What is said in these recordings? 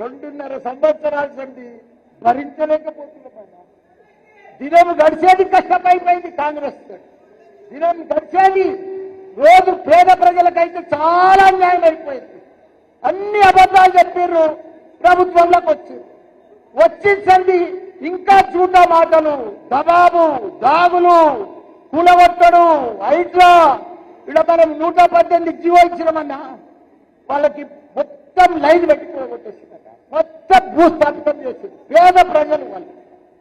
2.5 సంవత్సరాల నుండి భరించలేకపోతున్నామన్నా. దినం గడిచేది కష్టమైపోయింది కాంగ్రెస్. దినం గడిచేది రోజు పేద ప్రజలకైతే చాలా అన్యాయం అయిపోయింది. అన్ని అబద్ధాలు చెప్పారు, ప్రభుత్వంలోకి వచ్చింది ఇంకా చూడ మాటలు, దబాబు, దాగులు, కూలగొట్టడు, హైడ్రా. ఇక్కడ మనం 118 జీవో ఇచ్చినామన్నా, వాళ్ళకి మొత్తం లైన్ పెట్టి కూలగొట్టేసిందట. మొత్తం భూస్థాపితం చేసింది. పేద ప్రజలు వాళ్ళు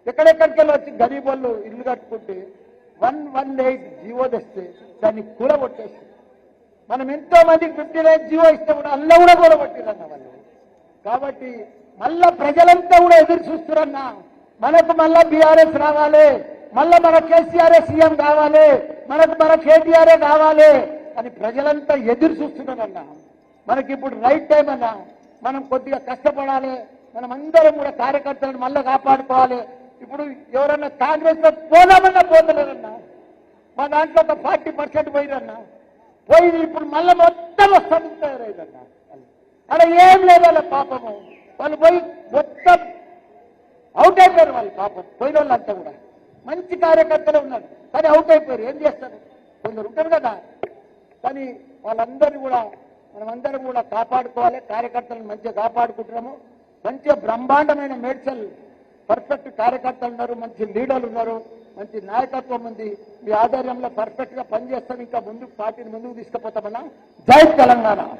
ఎక్కడెక్కడికి వెళ్ళి వచ్చి గరీబ్ వాళ్ళు ఇల్లు కట్టుకుంటే 118 జీవో తెస్తే దాన్ని కూలగొట్టేసింది. మనం ఎంతో మందికి 59 జీవో ఇస్తే కూడా అల్ల కూడా కూలగొట్టిరన్న వాళ్ళు. కాబట్టి మళ్ళా ప్రజలంతా కూడా ఎదురు చూస్తున్నారన్నా, మనకు మళ్ళా బీఆర్ఎస్ రావాలి, మళ్ళా మన కేసీఆర్ఏ సీఎం కావాలి, మన కేటీఆర్ఏ కావాలి అని ప్రజలంతా ఎదురు చూస్తున్నారన్నా. మనకి ఇప్పుడు రైట్ టైం అన్నా, మనం కొద్దిగా కష్టపడాలి. మనం అందరం కూడా కార్యకర్తలను మళ్ళా కాపాడుకోవాలి. ఇప్పుడు ఎవరన్నా కాంగ్రెస్ లో పోదామన్నా పోతలేరన్నా. మా దాంట్లో ఒక 40% పోయిరన్నా. పోయి ఇప్పుడు మళ్ళీ మొత్తం వస్తాను తయారైందన్నా. అక్కడ ఏం లేదన్న పాపము, వాళ్ళు పోయి మొత్తం అవుట్ అయిపోయారు. వాళ్ళు పాపం పోయిన వాళ్ళంతా కూడా మంచి కార్యకర్తలు ఉన్నారు, కానీ అవుట్ అయిపోయారు. ఏం చేస్తారు, కొందరు ఉంటారు కదా. కానీ వాళ్ళందరినీ కూడా మనమందరం కూడా కాపాడుకోవాలి. కార్యకర్తలను మంచిగా కాపాడుకుంటున్నాము. మంచిగా బ్రహ్మాండమైన మేడ్చల్ పర్ఫెక్ట్ కార్యకర్తలు ఉన్నారు, మంచి లీడర్లు ఉన్నారు, మంచి నాయకత్వం ఉంది. మీ ఆధ్వర్యంలో పర్ఫెక్ట్ గా పనిచేస్తాం. ఇంకా ముందుకు పార్టీని ముందుకు తీసుకుపోతామన్నా. జై తెలంగాణ.